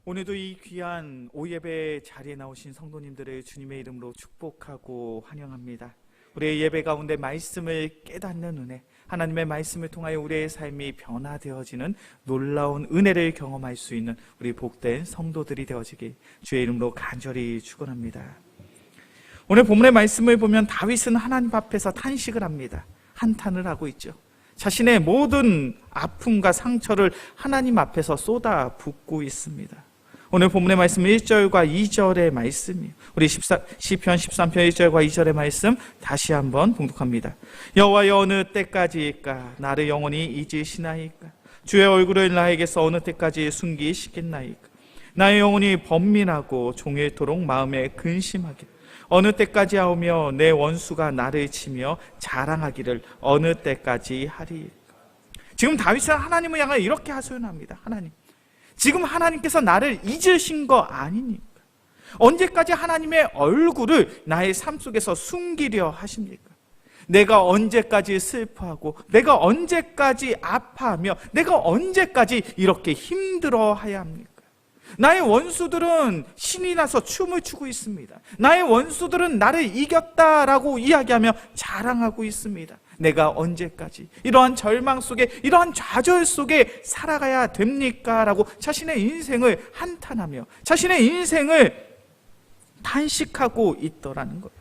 오늘도 이 귀한 오예배 자리에 나오신 성도님들을 주님의 이름으로 축복하고 환영합니다. 우리의 예배 가운데 말씀을 깨닫는 은혜, 하나님의 말씀을 통하여 우리의 삶이 변화되어지는 놀라운 은혜를 경험할 수 있는 우리 복된 성도들이 되어지길 주의 이름으로 간절히 축원합니다. 오늘 본문의 말씀을 보면 다윗은 하나님 앞에서 탄식을 합니다. 한탄을 하고 있죠. 자신의 모든 아픔과 상처를 하나님 앞에서 쏟아붓고 있습니다. 오늘 본문의 말씀 1절과 2절의 말씀이에요. 우리 시편 13편 1절과 2절의 말씀 다시 한번 봉독합니다. 여호와여, 어느 때까지일까? 나를 영원히 잊으시나이까? 주의 얼굴을 나에게서 어느 때까지 숨기시겠나이까? 나의 영혼이 번민하고 종일토록 마음에 근심하게 어느 때까지 하오며 내 원수가 나를 치며 자랑하기를 어느 때까지 하리이까? 지금 다윗은 하나님을 향해 이렇게 하소연합니다. 하나님, 지금 하나님께서 나를 잊으신 거 아닙니까? 언제까지 하나님의 얼굴을 나의 삶 속에서 숨기려 하십니까? 내가 언제까지 슬퍼하고 내가 언제까지 아파하며 내가 언제까지 이렇게 힘들어해야 합니까? 나의 원수들은 신이 나서 춤을 추고 있습니다. 나의 원수들은 나를 이겼다라고 이야기하며 자랑하고 있습니다. 내가 언제까지 이러한 절망 속에, 이러한 좌절 속에 살아가야 됩니까? 라고 자신의 인생을 한탄하며 자신의 인생을 탄식하고 있더라는 거예요.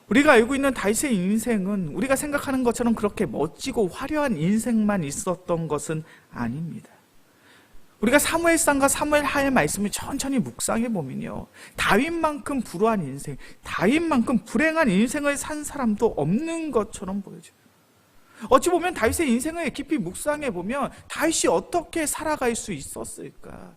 우리가 알고 있는 다윗의 인생은 우리가 생각하는 것처럼 그렇게 멋지고 화려한 인생만 있었던 것은 아닙니다. 우리가 사무엘상과 사무엘하의 말씀을 천천히 묵상해 보면요, 다윗만큼 불우한 인생, 다윗만큼 불행한 인생을 산 사람도 없는 것처럼 보여져요. 어찌 보면 다윗의 인생을 깊이 묵상해 보면 다윗이 어떻게 살아갈 수 있었을까?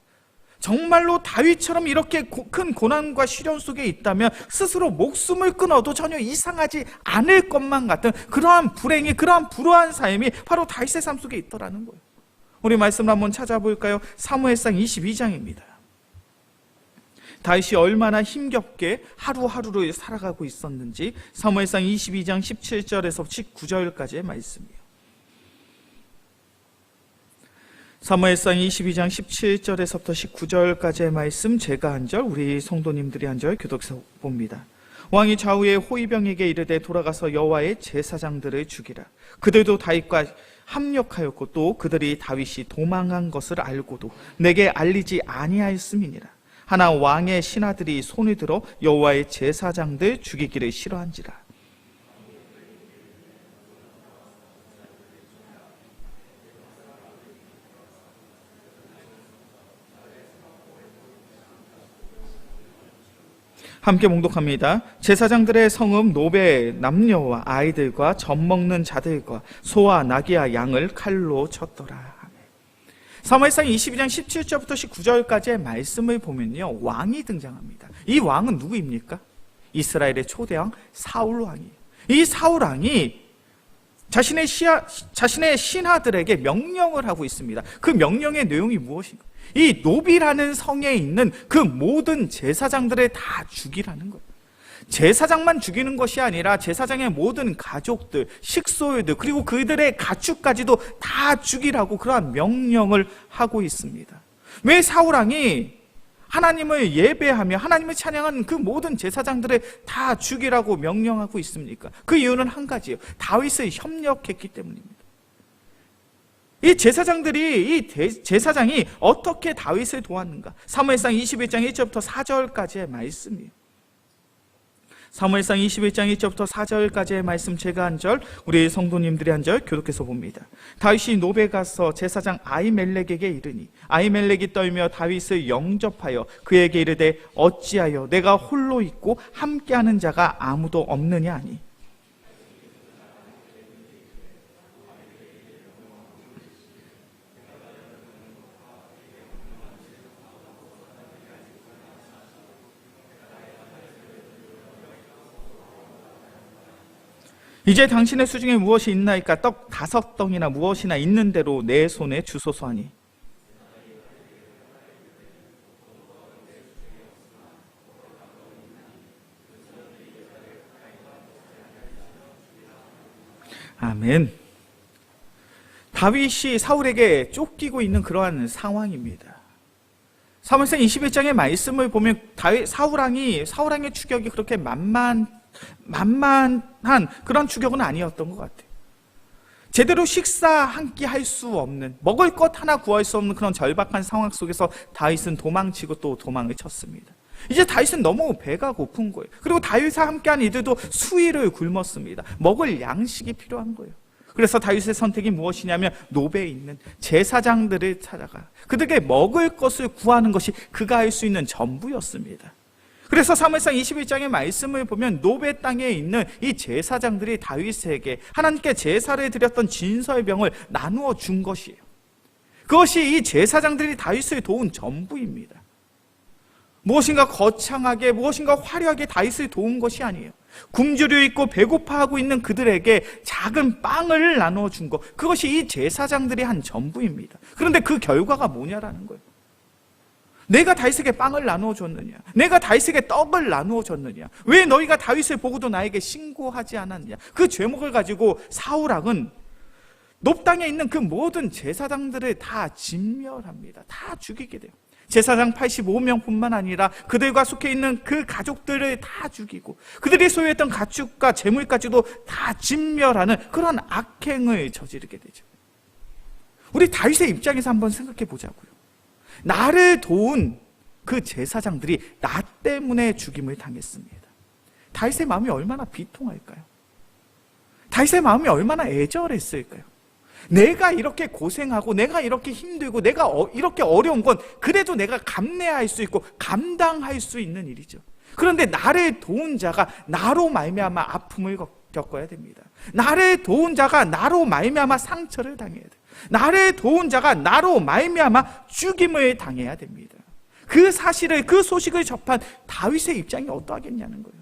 정말로 다윗처럼 이렇게 큰 고난과 시련 속에 있다면 스스로 목숨을 끊어도 전혀 이상하지 않을 것만 같은 그러한 불행이, 그러한 불우한 삶이 바로 다윗의 삶 속에 있더라는 거예요. 우리 말씀을 한번 찾아볼까요? 사무엘상 22장입니다. 다윗이 얼마나 힘겹게 하루하루를 살아가고 있었는지 사무엘상 22장 17절에서 19절까지의 말씀이에요. 사무엘상 22장 17절에서부터 19절까지의 말씀, 제가 한 절, 우리 성도님들이 한 절 교독해서 봅니다. 왕이 좌우의 호위병에게 이르되 돌아가서 여호와의 제사장들을 죽이라. 그들도 다윗과 합력하였고 또 그들이 다윗이 도망한 것을 알고도 내게 알리지 아니하였음이니라. 하나 왕의 신하들이 손을 들어 여호와의 제사장들 죽이기를 싫어한지라. 함께 봉독합니다. 제사장들의 성읍 노베 남녀와 아이들과 젖 먹는 자들과 소와 나귀와 양을 칼로 쳤더라. 사무엘상 22장 17절부터 19절까지의 말씀을 보면요, 왕이 등장합니다. 이 왕은 누구입니까? 이스라엘의 초대왕 사울 왕이에요. 이 사울 왕이 자신의 신하들에게 명령을 하고 있습니다. 그 명령의 내용이 무엇인가? 이 노비라는 성에 있는 그 모든 제사장들을 다 죽이라는 거예요. 제사장만 죽이는 것이 아니라 제사장의 모든 가족들, 식소유들, 그리고 그들의 가축까지도 다 죽이라고 그러한 명령을 하고 있습니다. 왜 사울왕이 하나님을 예배하며 하나님을 찬양하는 그 모든 제사장들을 다 죽이라고 명령하고 있습니까? 그 이유는 한 가지예요. 다윗을 협력했기 때문입니다. 이 제사장이 어떻게 다윗을 도왔는가? 사무엘상 21장 1절부터 4절까지의 말씀이에요. 사무엘상 21장 1절부터 4절까지의 말씀, 제가 한 절, 우리 성도님들이 한 절 교독해서 봅니다. 다윗이 노베 가서 제사장 아히멜렉에게 이르니 아히멜렉이 떨며 다윗을 영접하여 그에게 이르되 어찌하여 내가 홀로 있고 함께하는 자가 아무도 없느냐 하니. 이제 당신의 수중에 무엇이 있나이까? 떡 5덩이나 무엇이나 있는 대로 내 손에 주소서 하니. 아멘. 다윗이 사울에게 쫓기고 있는 그러한 상황입니다. 사무엘상 21장의 말씀을 보면 사울왕의 추격이 그렇게 만만한 그런 추격은 아니었던 것 같아요. 제대로 식사 한 끼 할 수 없는, 먹을 것 하나 구할 수 없는 그런 절박한 상황 속에서 다윗은 도망치고 또 도망을 쳤습니다. 이제 다윗은 너무 배가 고픈 거예요. 그리고 다윗과 함께한 이들도 수일을 굶었습니다. 먹을 양식이 필요한 거예요. 그래서 다윗의 선택이 무엇이냐면 노베에 있는 제사장들을 찾아가 그들에게 먹을 것을 구하는 것이 그가 할 수 있는 전부였습니다. 그래서 사무엘상 21장의 말씀을 보면 노베 땅에 있는 이 제사장들이 다윗에게 하나님께 제사를 드렸던 진설병을 나누어 준 것이에요. 그것이 이 제사장들이 다윗을 도운 전부입니다. 무엇인가 거창하게, 무엇인가 화려하게 다윗을 도운 것이 아니에요. 굶주려 있고 배고파하고 있는 그들에게 작은 빵을 나누어 준 것, 그것이 이 제사장들이 한 전부입니다. 그런데 그 결과가 뭐냐라는 거예요. 내가 다윗에게 빵을 나누어 줬느냐? 내가 다윗에게 떡을 나누어 줬느냐? 왜 너희가 다윗을 보고도 나에게 신고하지 않았느냐? 그 죄목을 가지고 사울왕은 높 땅에 있는 그 모든 제사장들을 다 진멸합니다. 다 죽이게 돼요. 제사장 85명뿐만 아니라 그들과 속해 있는 그 가족들을 다 죽이고 그들이 소유했던 가축과 재물까지도 다 진멸하는 그런 악행을 저지르게 되죠. 우리 다윗의 입장에서 한번 생각해 보자고요. 나를 도운 그 제사장들이 나 때문에 죽임을 당했습니다. 다윗의 마음이 얼마나 비통할까요? 다윗의 마음이 얼마나 애절했을까요? 내가 이렇게 고생하고 내가 이렇게 힘들고 내가 이렇게 어려운 건 그래도 내가 감내할 수 있고 감당할 수 있는 일이죠. 그런데 나를 도운 자가 나로 말미암아 아픔을 겪어야 됩니다. 나를 도운 자가 나로 말미암아 상처를 당해야 돼요. 나를 도운 자가 나로 말미암아 죽임을 당해야 됩니다. 그 사실을, 그 소식을 접한 다윗의 입장이 어떠하겠냐는 거예요.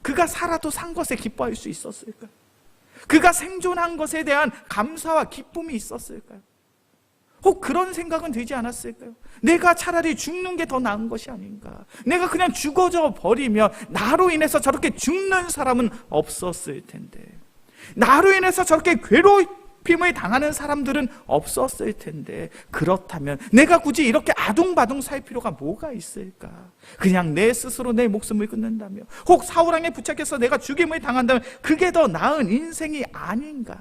그가 살아도 산 것에 기뻐할 수 있었을까요? 그가 생존한 것에 대한 감사와 기쁨이 있었을까요? 혹 그런 생각은 들지 않았을까요? 내가 차라리 죽는 게 더 나은 것이 아닌가? 내가 그냥 죽어져 버리면 나로 인해서 저렇게 죽는 사람은 없었을 텐데, 나로 인해서 저렇게 괴롭힘을 당하는 사람들은 없었을 텐데, 그렇다면 내가 굳이 이렇게 아둥바둥 살 필요가 뭐가 있을까? 그냥 내 스스로 내 목숨을 끊는다며, 혹 사울왕에 붙잡혀서 내가 죽임을 당한다면 그게 더 나은 인생이 아닌가?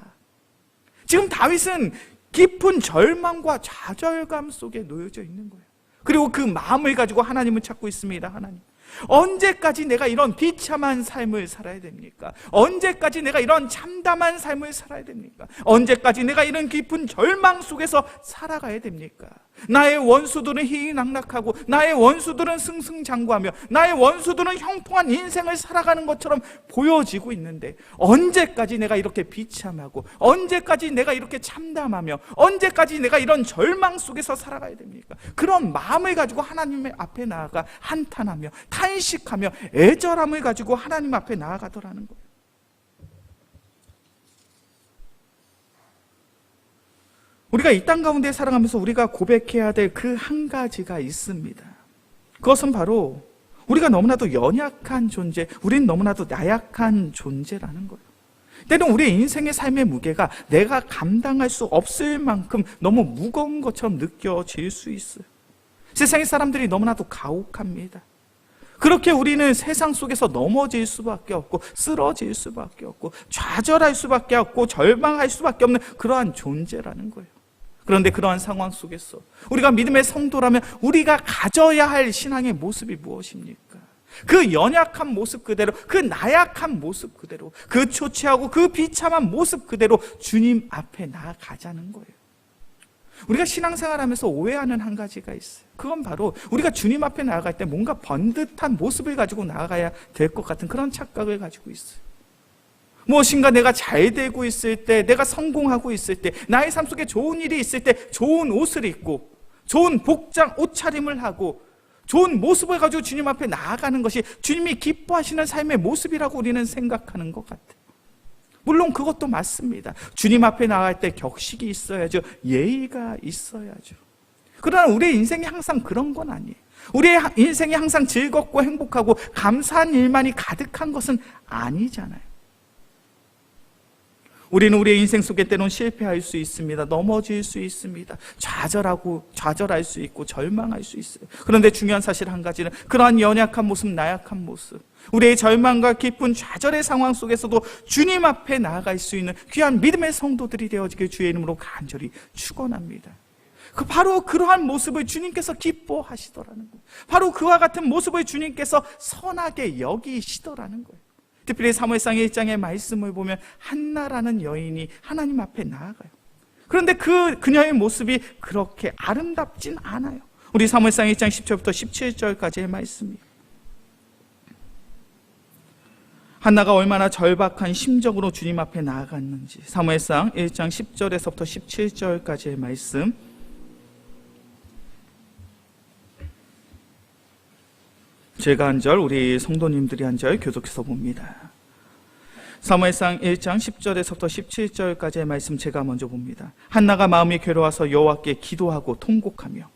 지금 다윗은 깊은 절망과 좌절감 속에 놓여져 있는 거예요. 그리고 그 마음을 가지고 하나님을 찾고 있습니다. 하나님, 언제까지 내가 이런 비참한 삶을 살아야 됩니까? 언제까지 내가 이런 참담한 삶을 살아야 됩니까? 언제까지 내가 이런 깊은 절망 속에서 살아가야 됩니까? 나의 원수들은 희희낙낙하고 나의 원수들은 승승장구하며 나의 원수들은 형통한 인생을 살아가는 것처럼 보여지고 있는데, 언제까지 내가 이렇게 비참하고 언제까지 내가 이렇게 참담하며 언제까지 내가 이런 절망 속에서 살아가야 됩니까? 그런 마음을 가지고 하나님 앞에 나아가 한탄하며 탄식하며 애절함을 가지고 하나님 앞에 나아가더라는 거예요. 우리가 이 땅 가운데 살아가면서 우리가 고백해야 될 그 한 가지가 있습니다. 그것은 바로 우리가 너무나도 연약한 존재, 우린 너무나도 나약한 존재라는 거예요. 때론 우리의 인생의 삶의 무게가 내가 감당할 수 없을 만큼 너무 무거운 것처럼 느껴질 수 있어요. 세상의 사람들이 너무나도 가혹합니다. 그렇게 우리는 세상 속에서 넘어질 수밖에 없고 쓰러질 수밖에 없고 좌절할 수밖에 없고 절망할 수밖에 없는 그러한 존재라는 거예요. 그런데 그러한 상황 속에서 우리가 믿음의 성도라면 우리가 가져야 할 신앙의 모습이 무엇입니까? 그 연약한 모습 그대로, 그 나약한 모습 그대로, 그 초췌하고 그 비참한 모습 그대로 주님 앞에 나아가자는 거예요. 우리가 신앙생활하면서 오해하는 한 가지가 있어요. 그건 바로 우리가 주님 앞에 나아갈 때 뭔가 번듯한 모습을 가지고 나아가야 될 것 같은 그런 착각을 가지고 있어요. 무엇인가 내가 잘 되고 있을 때, 내가 성공하고 있을 때, 나의 삶 속에 좋은 일이 있을 때 좋은 옷을 입고 좋은 복장, 옷차림을 하고 좋은 모습을 가지고 주님 앞에 나아가는 것이 주님이 기뻐하시는 삶의 모습이라고 우리는 생각하는 것 같아요. 물론 그것도 맞습니다. 주님 앞에 나갈 때 격식이 있어야죠. 예의가 있어야죠. 그러나 우리의 인생이 항상 그런 건 아니에요. 우리의 인생이 항상 즐겁고 행복하고 감사한 일만이 가득한 것은 아니잖아요. 우리는 우리의 인생 속에 때론 실패할 수 있습니다. 넘어질 수 있습니다. 좌절할 수 있고 절망할 수 있어요. 그런데 중요한 사실 한 가지는 그러한 연약한 모습, 나약한 모습, 우리의 절망과 깊은 좌절의 상황 속에서도 주님 앞에 나아갈 수 있는 귀한 믿음의 성도들이 되어지길 주의 이름으로 간절히 축원합니다. 바로 그러한 모습을 주님께서 기뻐하시더라는 거예요. 바로 그와 같은 모습을 주님께서 선하게 여기시더라는 거예요. 특별히 사무엘상 1장의 말씀을 보면 한나라는 여인이 하나님 앞에 나아가요. 그런데 그녀의 모습이 그렇게 아름답진 않아요. 우리 사무엘상 1장 10절부터 17절까지의 말씀이에요. 한나가 얼마나 절박한 심정으로 주님 앞에 나아갔는지, 사무엘상 1장 10절에서부터 17절까지의 말씀, 제가 한 절, 우리 성도님들이 한 절 교독해서 봅니다. 사무엘상 1장 10절에서부터 17절까지의 말씀 제가 먼저 봅니다. 한나가 마음이 괴로워서 여호와께 기도하고 통곡하며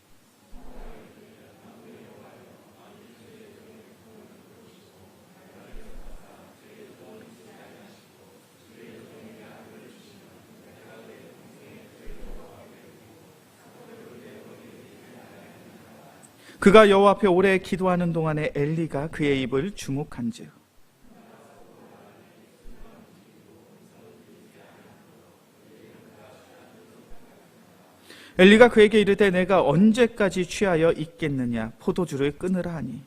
그가 여호와 앞에 오래 기도하는 동안에 엘리가 그의 입을 주목한즉 엘리가 그에게 이르되 내가 언제까지 취하여 있겠느냐 포도주를 끊으라 하니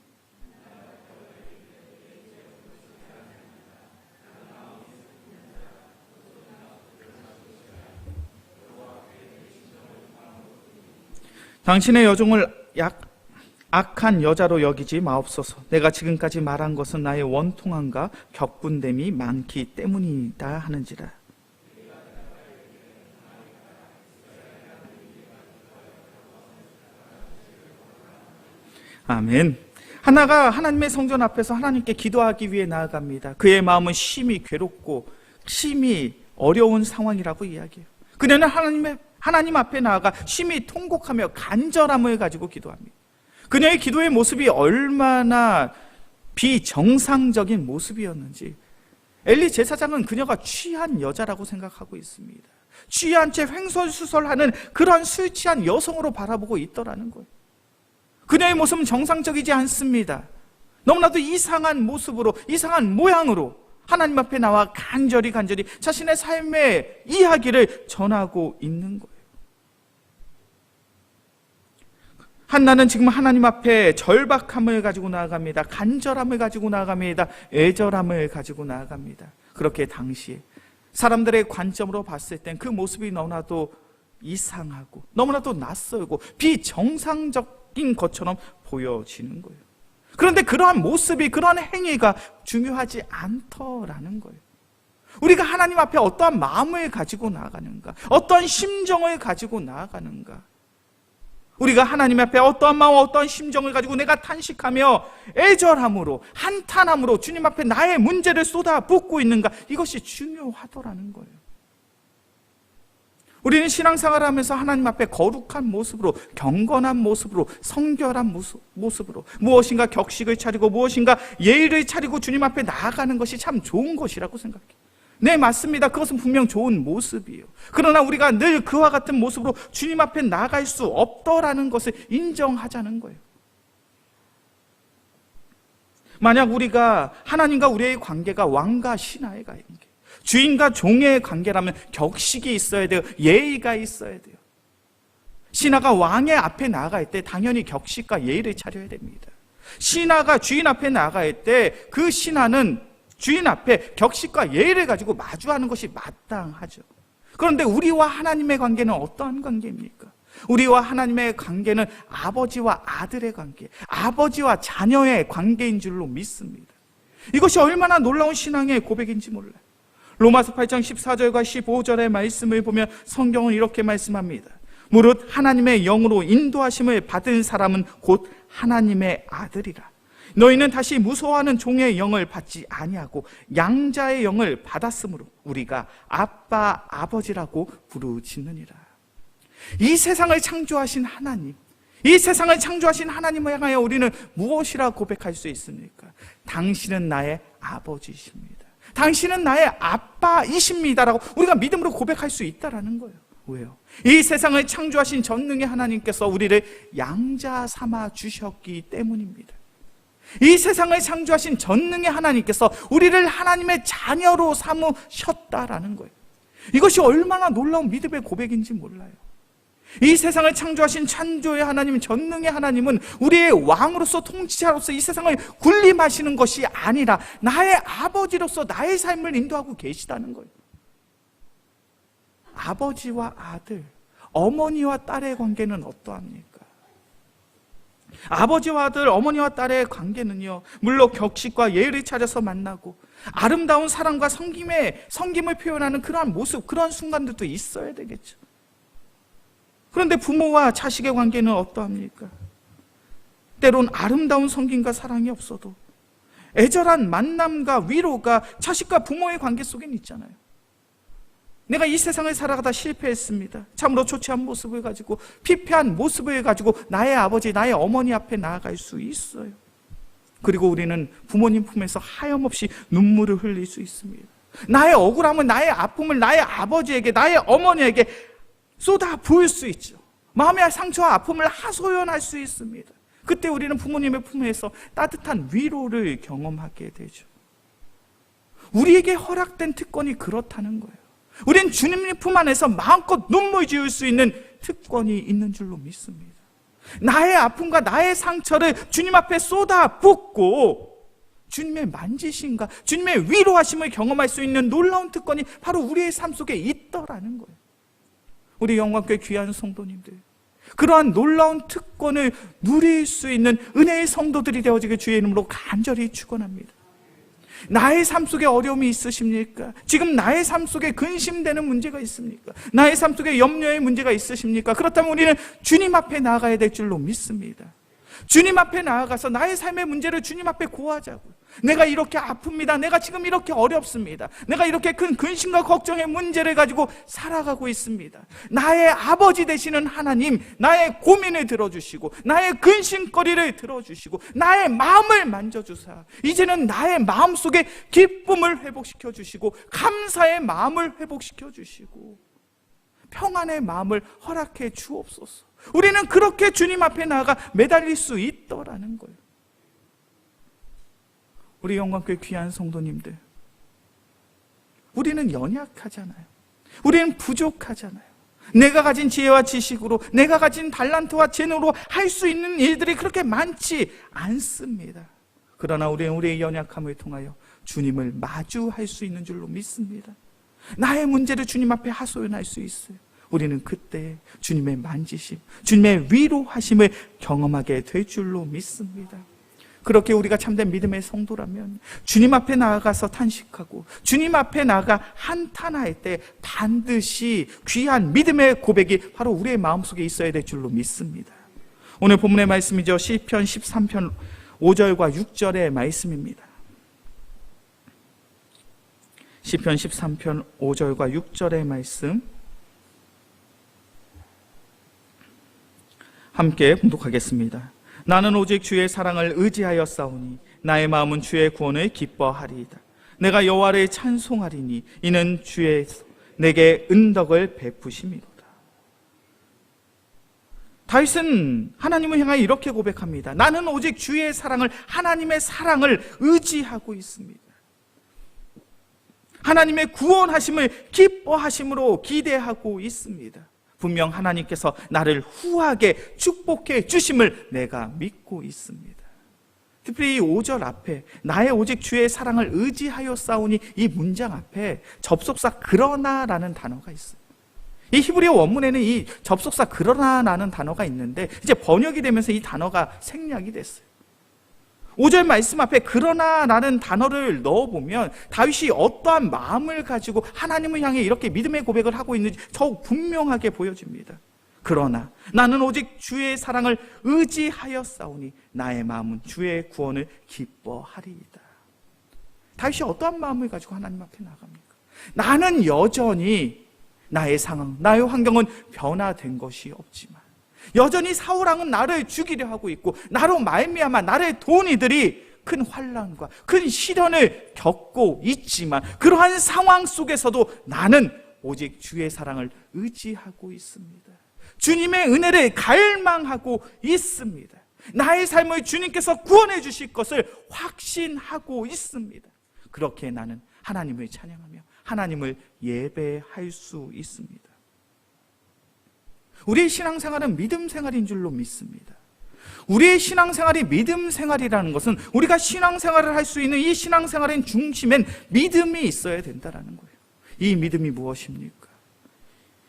당신의 여종을 악한 여자로 여기지 마옵소서. 내가 지금까지 말한 것은 나의 원통함과 격분됨이 많기 때문이다 하는지라. 아멘. 한나가 하나님의 성전 앞에서 하나님께 기도하기 위해 나아갑니다. 그의 마음은 심히 괴롭고 심히 어려운 상황이라고 이야기해요. 그녀는 하나님 앞에 나아가 심히 통곡하며 간절함을 가지고 기도합니다. 그녀의 기도의 모습이 얼마나 비정상적인 모습이었는지 엘리 제사장은 그녀가 취한 여자라고 생각하고 있습니다. 취한 채 횡설수설하는 그런 술 취한 여성으로 바라보고 있더라는 거예요. 그녀의 모습은 정상적이지 않습니다. 너무나도 이상한 모습으로, 이상한 모양으로 하나님 앞에 나와 간절히 자신의 삶의 이야기를 전하고 있는 거예요. 한나는 지금 하나님 앞에 절박함을 가지고 나아갑니다. 간절함을 가지고 나아갑니다. 애절함을 가지고 나아갑니다. 그렇게 당시에 사람들의 관점으로 봤을 땐 그 모습이 너무나도 이상하고 너무나도 낯설고 비정상적인 것처럼 보여지는 거예요. 그런데 그러한 모습이, 그러한 행위가 중요하지 않더라는 거예요. 우리가 하나님 앞에 어떠한 마음을 가지고 나아가는가, 어떠한 심정을 가지고 나아가는가, 우리가 하나님 앞에 어떠한 마음, 어떠한 심정을 가지고 내가 탄식하며 애절함으로, 한탄함으로 주님 앞에 나의 문제를 쏟아붓고 있는가, 이것이 중요하더라는 거예요. 우리는 신앙생활을 하면서 하나님 앞에 거룩한 모습으로, 경건한 모습으로, 성결한 모습으로 무엇인가 격식을 차리고 무엇인가 예의를 차리고 주님 앞에 나아가는 것이 참 좋은 것이라고 생각해요. 네, 맞습니다. 그것은 분명 좋은 모습이에요. 그러나 우리가 늘 그와 같은 모습으로 주님 앞에 나아갈 수 없더라는 것을 인정하자는 거예요. 만약 우리가 하나님과 우리의 관계가 왕과 신하의 관계, 주인과 종의 관계라면 격식이 있어야 돼요. 예의가 있어야 돼요. 신하가 왕의 앞에 나아갈 때 당연히 격식과 예의를 차려야 됩니다. 신하가 주인 앞에 나아갈 때 그 신하는 주인 앞에 격식과 예의를 가지고 마주하는 것이 마땅하죠. 그런데 우리와 하나님의 관계는 어떠한 관계입니까? 우리와 하나님의 관계는 아버지와 아들의 관계, 아버지와 자녀의 관계인 줄로 믿습니다. 이것이 얼마나 놀라운 신앙의 고백인지 몰라요. 로마서 8장 14절과 15절의 말씀을 보면 성경은 이렇게 말씀합니다. 무릇 하나님의 영으로 인도하심을 받은 사람은 곧 하나님의 아들이라. 너희는 다시 무서워하는 종의 영을 받지 아니하고 양자의 영을 받았으므로 우리가 아빠, 아버지라고 부르짖느니라. 이 세상을 창조하신 하나님, 이 세상을 창조하신 하나님을 향하여 우리는 무엇이라 고백할 수 있습니까? 당신은 나의 아버지십니다. 당신은 나의 아빠이십니다라고 우리가 믿음으로 고백할 수 있다라는 거예요. 왜요? 이 세상을 창조하신 전능의 하나님께서 우리를 양자 삼아 주셨기 때문입니다. 이 세상을 창조하신 전능의 하나님께서 우리를 하나님의 자녀로 삼으셨다라는 거예요. 이것이 얼마나 놀라운 믿음의 고백인지 몰라요. 이 세상을 창조하신 창조의 하나님, 전능의 하나님은 우리의 왕으로서, 통치자로서 이 세상을 군림하시는 것이 아니라 나의 아버지로서 나의 삶을 인도하고 계시다는 거예요. 아버지와 아들, 어머니와 딸의 관계는 어떠합니까? 아버지와 아들, 어머니와 딸의 관계는요, 물론 격식과 예의를 차려서 만나고 아름다운 사랑과 성김을 표현하는 그러한 모습, 그런 순간들도 있어야 되겠죠. 그런데 부모와 자식의 관계는 어떠합니까? 때론 아름다운 성김과 사랑이 없어도 애절한 만남과 위로가 자식과 부모의 관계 속엔 있잖아요. 내가 이 세상을 살아가다 실패했습니다. 참으로 좋지 않은 모습을 가지고, 피폐한 모습을 가지고 나의 아버지, 나의 어머니 앞에 나아갈 수 있어요. 그리고 우리는 부모님 품에서 하염없이 눈물을 흘릴 수 있습니다. 나의 억울함을, 나의 아픔을 나의 아버지에게, 나의 어머니에게 쏟아 부을 수 있죠. 마음의 상처와 아픔을 하소연할 수 있습니다. 그때 우리는 부모님의 품에서 따뜻한 위로를 경험하게 되죠. 우리에게 허락된 특권이 그렇다는 거예요. 우린 주님의 품 안에서 마음껏 눈물 지을 수 있는 특권이 있는 줄로 믿습니다. 나의 아픔과 나의 상처를 주님 앞에 쏟아 붓고 주님의 만지심과 주님의 위로하심을 경험할 수 있는 놀라운 특권이 바로 우리의 삶 속에 있더라는 거예요. 우리 영광교회 귀한 성도님들, 그러한 놀라운 특권을 누릴 수 있는 은혜의 성도들이 되어지길 주의 이름으로 간절히 축원합니다. 나의 삶 속에 어려움이 있으십니까? 지금 나의 삶 속에 근심되는 문제가 있습니까? 나의 삶 속에 염려의 문제가 있으십니까? 그렇다면 우리는 주님 앞에 나아가야 될 줄로 믿습니다. 주님 앞에 나아가서 나의 삶의 문제를 주님 앞에 고하자고요. 내가 이렇게 아픕니다. 내가 지금 이렇게 어렵습니다. 내가 이렇게 큰 근심과 걱정의 문제를 가지고 살아가고 있습니다. 나의 아버지 되시는 하나님, 나의 고민을 들어주시고 나의 근심거리를 들어주시고 나의 마음을 만져주사 이제는 나의 마음속에 기쁨을 회복시켜 주시고 감사의 마음을 회복시켜 주시고 평안의 마음을 허락해 주옵소서. 우리는 그렇게 주님 앞에 나아가 매달릴 수 있더라는 거예요. 우리 영광교회 귀한 성도님들, 우리는 연약하잖아요. 우리는 부족하잖아요. 내가 가진 지혜와 지식으로, 내가 가진 달란트와 재능으로 할 수 있는 일들이 그렇게 많지 않습니다. 그러나 우리는 우리의 연약함을 통하여 주님을 마주할 수 있는 줄로 믿습니다. 나의 문제를 주님 앞에 하소연할 수 있어요. 우리는 그때 주님의 만지심, 주님의 위로하심을 경험하게 될 줄로 믿습니다. 그렇게 우리가 참된 믿음의 성도라면 주님 앞에 나아가서 탄식하고 주님 앞에 나아가 한탄할 때 반드시 귀한 믿음의 고백이 바로 우리의 마음속에 있어야 될 줄로 믿습니다. 오늘 본문의 말씀이죠. 시편 13편 5절과 6절의 말씀입니다. 시편 13편 5절과 6절의 말씀 함께 봉독하겠습니다. 나는 오직 주의 사랑을 의지하여 싸우니 나의 마음은 주의 구원을 기뻐하리이다. 내가 여호와를 찬송하리니 이는 주의 내게 은덕을 베푸심이로다. 다윗은 하나님을 향하여 이렇게 고백합니다. 나는 오직 주의 사랑을, 하나님의 사랑을 의지하고 있습니다. 하나님의 구원하심을 기뻐하심으로 기대하고 있습니다. 분명 하나님께서 나를 후하게 축복해 주심을 내가 믿고 있습니다. 특별히 이 5절 앞에 나의 오직 주의 사랑을 의지하여 싸우니 이 문장 앞에 접속사 그러나라는 단어가 있어요. 이 히브리어 원문에는 이 접속사 그러나라는 단어가 있는데 이제 번역이 되면서 이 단어가 생략이 됐어요. 5절 말씀 앞에 그러나라는 단어를 넣어보면 다윗이 어떠한 마음을 가지고 하나님을 향해 이렇게 믿음의 고백을 하고 있는지 더욱 분명하게 보여집니다. 그러나 나는 오직 주의 사랑을 의지하여 싸우니 나의 마음은 주의 구원을 기뻐하리이다. 다윗이 어떠한 마음을 가지고 하나님 앞에 나갑니까? 나는 여전히 나의 상황, 나의 환경은 변화된 것이 없지만 여전히 사울왕은 나를 죽이려 하고 있고 나로 말미암아 나의 돈 이들이 큰 환난과 큰 시련을 겪고 있지만 그러한 상황 속에서도 나는 오직 주의 사랑을 의지하고 있습니다. 주님의 은혜를 갈망하고 있습니다. 나의 삶을 주님께서 구원해 주실 것을 확신하고 있습니다. 그렇게 나는 하나님을 찬양하며 하나님을 예배할 수 있습니다. 우리의 신앙생활은 믿음 생활인 줄로 믿습니다. 우리의 신앙생활이 믿음 생활이라는 것은 우리가 신앙생활을 할 수 있는 이 신앙생활의 중심엔 믿음이 있어야 된다는 거예요. 이 믿음이 무엇입니까?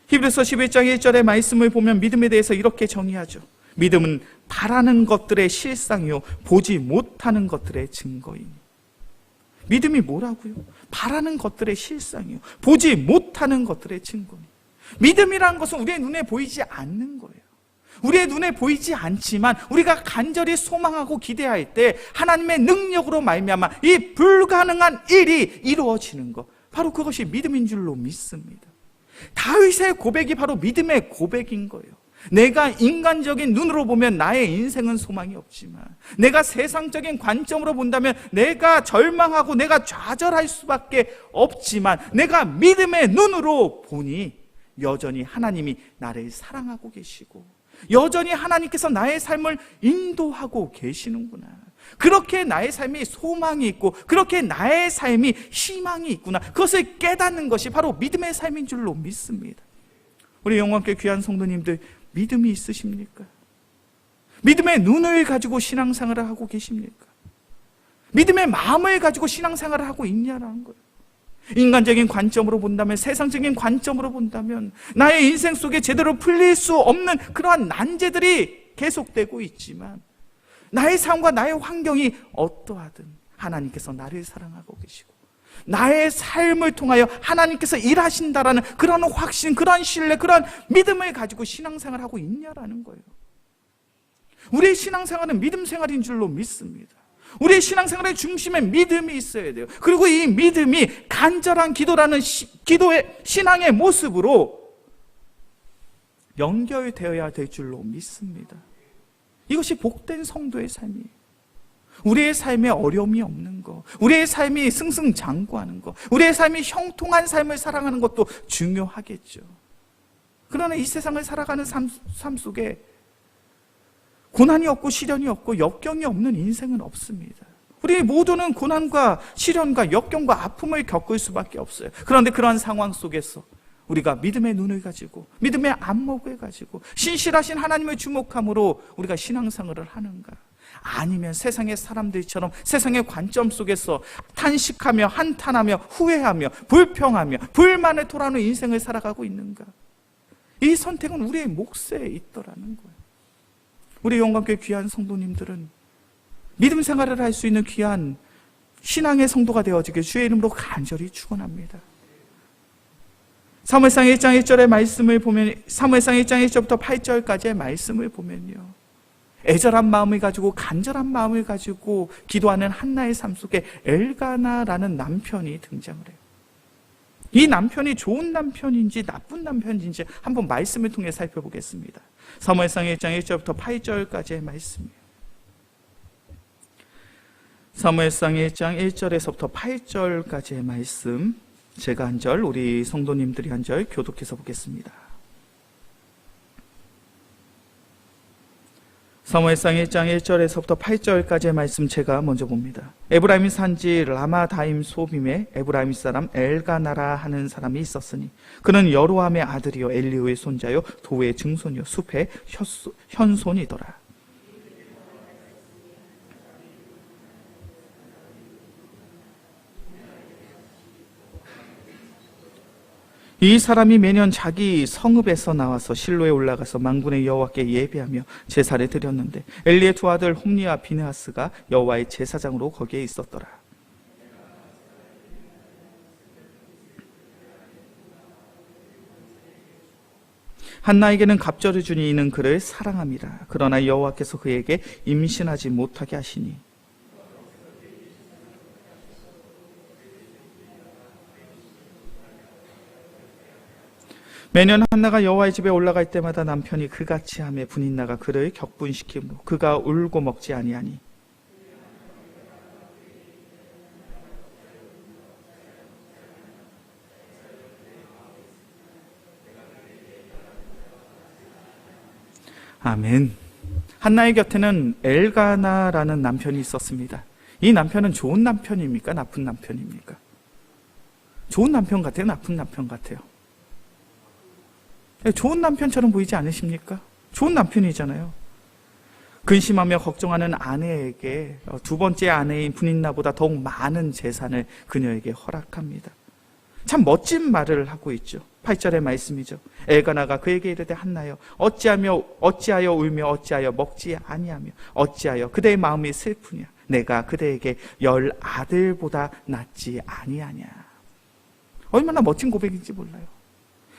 히브리서 11장 1절의 말씀을 보면 믿음에 대해서 이렇게 정의하죠. 믿음은 바라는 것들의 실상이요 보지 못하는 것들의 증거이니. 믿음이 뭐라고요? 바라는 것들의 실상이요 보지 못하는 것들의 증거니. 믿음이라는 것은 우리의 눈에 보이지 않는 거예요. 우리의 눈에 보이지 않지만 우리가 간절히 소망하고 기대할 때 하나님의 능력으로 말미암아 이 불가능한 일이 이루어지는 것, 바로 그것이 믿음인 줄로 믿습니다. 다윗의 고백이 바로 믿음의 고백인 거예요. 내가 인간적인 눈으로 보면 나의 인생은 소망이 없지만 내가 세상적인 관점으로 본다면 내가 절망하고 내가 좌절할 수밖에 없지만 내가 믿음의 눈으로 보니 여전히 하나님이 나를 사랑하고 계시고 여전히 하나님께서 나의 삶을 인도하고 계시는구나. 그렇게 나의 삶이 소망이 있고 그렇게 나의 삶이 희망이 있구나. 그것을 깨닫는 것이 바로 믿음의 삶인 줄로 믿습니다. 우리 영광교회 귀한 성도님들, 믿음이 있으십니까? 믿음의 눈을 가지고 신앙생활을 하고 계십니까? 믿음의 마음을 가지고 신앙생활을 하고 있냐라는 거예요. 인간적인 관점으로 본다면, 세상적인 관점으로 본다면 나의 인생 속에 제대로 풀릴 수 없는 그러한 난제들이 계속되고 있지만 나의 삶과 나의 환경이 어떠하든 하나님께서 나를 사랑하고 계시고 나의 삶을 통하여 하나님께서 일하신다라는 그런 확신, 그런 신뢰, 그런 믿음을 가지고 신앙생활을 하고 있냐라는 거예요. 우리의 신앙생활은 믿음 생활인 줄로 믿습니다. 우리의 신앙생활의 중심에 믿음이 있어야 돼요. 그리고 이 믿음이 간절한 기도라는 기도의 신앙의 모습으로 연결되어야 될 줄로 믿습니다. 이것이 복된 성도의 삶이에요. 우리의 삶에 어려움이 없는 것, 우리의 삶이 승승장구하는 것, 우리의 삶이 형통한 삶을 살아가는 것도 중요하겠죠. 그러나 이 세상을 살아가는 삶 속에 고난이 없고 시련이 없고 역경이 없는 인생은 없습니다. 우리 모두는 고난과 시련과 역경과 아픔을 겪을 수밖에 없어요. 그런데 그러한 상황 속에서 우리가 믿음의 눈을 가지고 믿음의 안목을 가지고 신실하신 하나님을 주목함으로 우리가 신앙생활을 하는가? 아니면 세상의 사람들처럼 세상의 관점 속에서 탄식하며 한탄하며 후회하며 불평하며 불만을 토라는 인생을 살아가고 있는가? 이 선택은 우리의 몫에 있더라는 거예요. 우리 영광교회 귀한 성도님들은 믿음 생활을 할 수 있는 귀한 신앙의 성도가 되어지길 주의 이름으로 간절히 축원합니다. 사무엘상 1장 1절의 말씀을 보면, 사무엘상 1장 1절부터 8절까지의 말씀을 보면요, 애절한 마음을 가지고 간절한 마음을 가지고 기도하는 한나의 삶 속에 엘가나라는 남편이 등장을 해요. 이 남편이 좋은 남편인지 나쁜 남편인지 한번 말씀을 통해 살펴보겠습니다. 사무엘상 1장 1절부터 8절까지의 말씀이에요. 사무엘상 1장 1절에서부터 8절까지의 말씀, 제가 한 절, 우리 성도님들이 한 절 교독해서 보겠습니다. 사무엘상 1장 1절에서부터 8절까지의 말씀 제가 먼저 봅니다. 에브라임 산지 라마다임 소빔에 에브라임 사람 엘가나라 하는 사람이 있었으니 그는 여로함의 아들이요 엘리후의 손자요 도의 증손이요 숲의 현손이더라. 이 사람이 매년 자기 성읍에서 나와서 실로에 올라가서 만군의 여호와께 예배하며 제사를 드렸는데 엘리의 두 아들 홈니와 비느하스가 여호와의 제사장으로 거기에 있었더라. 한나에게는 갑절을 주니 이는 그를 사랑함이라. 그러나 여호와께서 그에게 임신하지 못하게 하시니 매년 한나가 여호와의 집에 올라갈 때마다 남편이 그같이 하며 분인나가 그를 격분시키므로 그가 울고 먹지 아니하니 아멘. 한나의 곁에는 엘가나라는 남편이 있었습니다. 이 남편은 좋은 남편입니까? 나쁜 남편입니까? 좋은 남편 같아요? 나쁜 남편 같아요? 좋은 남편처럼 보이지 않으십니까? 좋은 남편이잖아요. 근심하며 걱정하는 아내에게 두 번째 아내인 분인나보다 더욱 많은 재산을 그녀에게 허락합니다. 참 멋진 말을 하고 있죠. 8절의 말씀이죠. 엘가나가 그에게 이르되 한나여 어찌하여 울며 어찌하여 먹지 아니하며 어찌하여 그대의 마음이 슬프냐. 내가 그대에게 10 아들보다 낫지 아니하냐. 얼마나 멋진 고백인지 몰라요.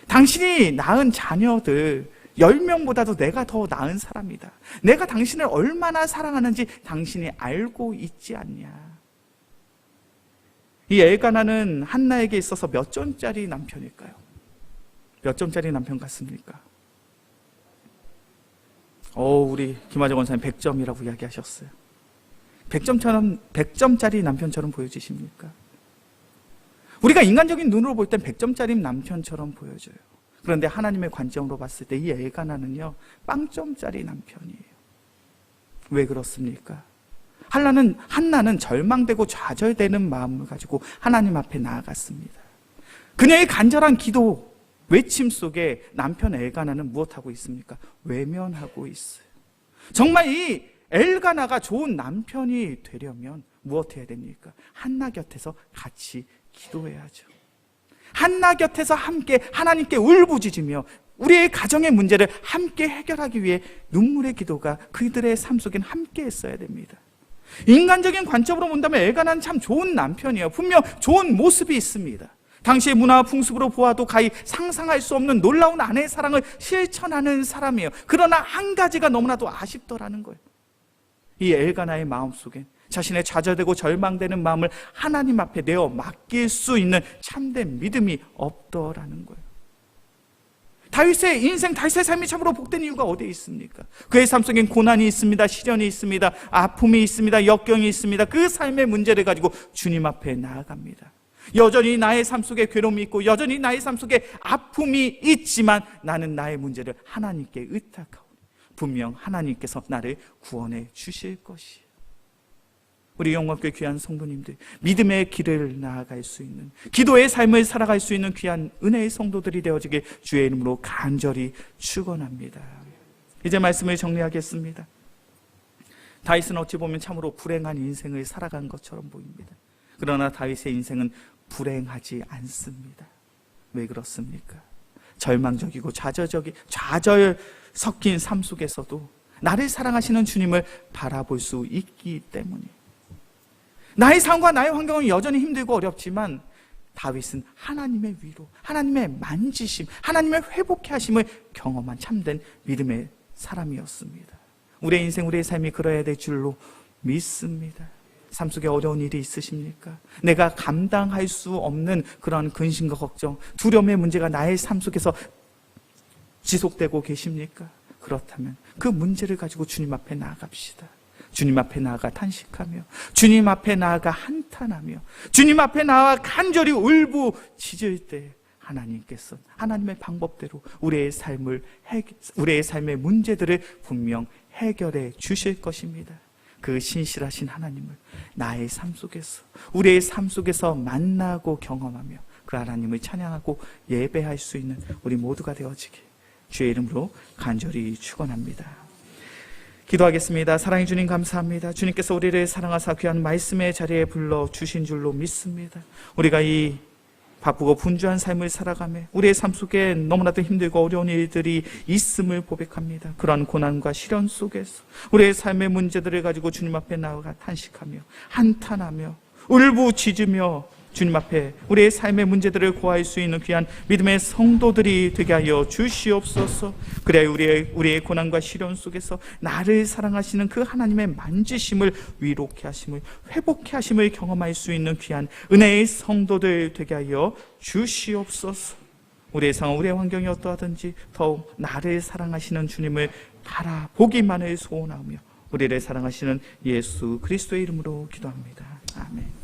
당신이 낳은 자녀들 10명보다도 내가 더 나은 사람이다. 내가 당신을 얼마나 사랑하는지 당신이 알고 있지 않냐. 이 엘가나는 한나에게 있어서 몇 점짜리 남편일까요? 몇 점짜리 남편 같습니까? 우리 김하정 원사님 100점이라고 이야기하셨어요. 100점짜리 남편처럼 보여지십니까? 우리가 인간적인 눈으로 볼 땐 100점짜리 남편처럼 보여져요. 그런데 하나님의 관점으로 봤을 때 이 엘가나는요, 빵점짜리 남편이에요. 왜 그렇습니까? 한나는 절망되고 좌절되는 마음을 가지고 하나님 앞에 나아갔습니다. 그녀의 간절한 기도, 외침 속에 남편 엘가나는 무엇하고 있습니까? 외면하고 있어요. 정말 이 엘가나가 좋은 남편이 되려면 무엇 해야 됩니까? 한나 곁에서 같이 기도해야죠. 한나 곁에서 함께 하나님께 울부짖으며 우리의 가정의 문제를 함께 해결하기 위해 눈물의 기도가 그들의 삶 속엔 함께 했어야 됩니다. 인간적인 관점으로 본다면 엘가나는 참 좋은 남편이에요. 분명 좋은 모습이 있습니다. 당시의 문화와 풍습으로 보아도 가히 상상할 수 없는 놀라운 아내의 사랑을 실천하는 사람이에요. 그러나 한 가지가 너무나도 아쉽더라는 거예요. 이 엘가나의 마음속엔 자신의 좌절되고 절망되는 마음을 하나님 앞에 내어 맡길 수 있는 참된 믿음이 없더라는 거예요. 다윗의 인생, 다윗의 삶이 참으로 복된 이유가 어디에 있습니까? 그의 삶 속엔 고난이 있습니다. 시련이 있습니다. 아픔이 있습니다. 역경이 있습니다. 그 삶의 문제를 가지고 주님 앞에 나아갑니다. 여전히 나의 삶 속에 괴로움이 있고 여전히 나의 삶 속에 아픔이 있지만 나는 나의 문제를 하나님께 의탁하오니 분명 하나님께서 나를 구원해 주실 것이에요. 우리 영광교회 귀한 성도님들, 믿음의 길을 나아갈 수 있는, 기도의 삶을 살아갈 수 있는 귀한 은혜의 성도들이 되어지길 주의 이름으로 간절히 축원합니다. 이제 말씀을 정리하겠습니다. 다윗은 어찌 보면 참으로 불행한 인생을 살아간 것처럼 보입니다. 그러나 다윗의 인생은 불행하지 않습니다. 왜 그렇습니까? 절망적이고 좌절 섞인 삶 속에서도 나를 사랑하시는 주님을 바라볼 수 있기 때문이에요. 나의 삶과 나의 환경은 여전히 힘들고 어렵지만 다윗은 하나님의 위로, 하나님의 만지심, 하나님의 회복케 하심을 경험한 참된 믿음의 사람이었습니다. 우리의 인생, 우리의 삶이 그래야 될 줄로 믿습니다. 삶 속에 어려운 일이 있으십니까? 내가 감당할 수 없는 그런 근심과 걱정, 두려움의 문제가 나의 삶 속에서 지속되고 계십니까? 그렇다면 그 문제를 가지고 주님 앞에 나아갑시다. 주님 앞에 나아가 탄식하며, 주님 앞에 나아가 한탄하며, 주님 앞에 나아가 간절히 울부짖을 때 하나님께서 하나님의 방법대로 우리의 삶의 문제들을 분명 해결해 주실 것입니다. 그 신실하신 하나님을 나의 삶 속에서, 우리의 삶 속에서 만나고 경험하며 그 하나님을 찬양하고 예배할 수 있는 우리 모두가 되어지길 주의 이름으로 간절히 축원합니다. 기도하겠습니다. 사랑해 주님 감사합니다. 주님께서 우리를 사랑하사 귀한 말씀의 자리에 불러주신 줄로 믿습니다. 우리가 이 바쁘고 분주한 삶을 살아가며 우리의 삶 속에 너무나도 힘들고 어려운 일들이 있음을 고백합니다. 그러한 고난과 시련 속에서 우리의 삶의 문제들을 가지고 주님 앞에 나아가 탄식하며 한탄하며 울부짖으며 주님 앞에 우리의 삶의 문제들을 고할 수 있는 귀한 믿음의 성도들이 되게 하여 주시옵소서. 그래야 우리의 고난과 시련 속에서 나를 사랑하시는 그 하나님의 만지심을, 위로케 하심을, 회복케 하심을 경험할 수 있는 귀한 은혜의 성도들 되게 하여 주시옵소서. 우리의 상황, 우리의 환경이 어떠하든지 더욱 나를 사랑하시는 주님을 바라보기만을 소원하며 우리를 사랑하시는 예수 그리스도의 이름으로 기도합니다. 아멘.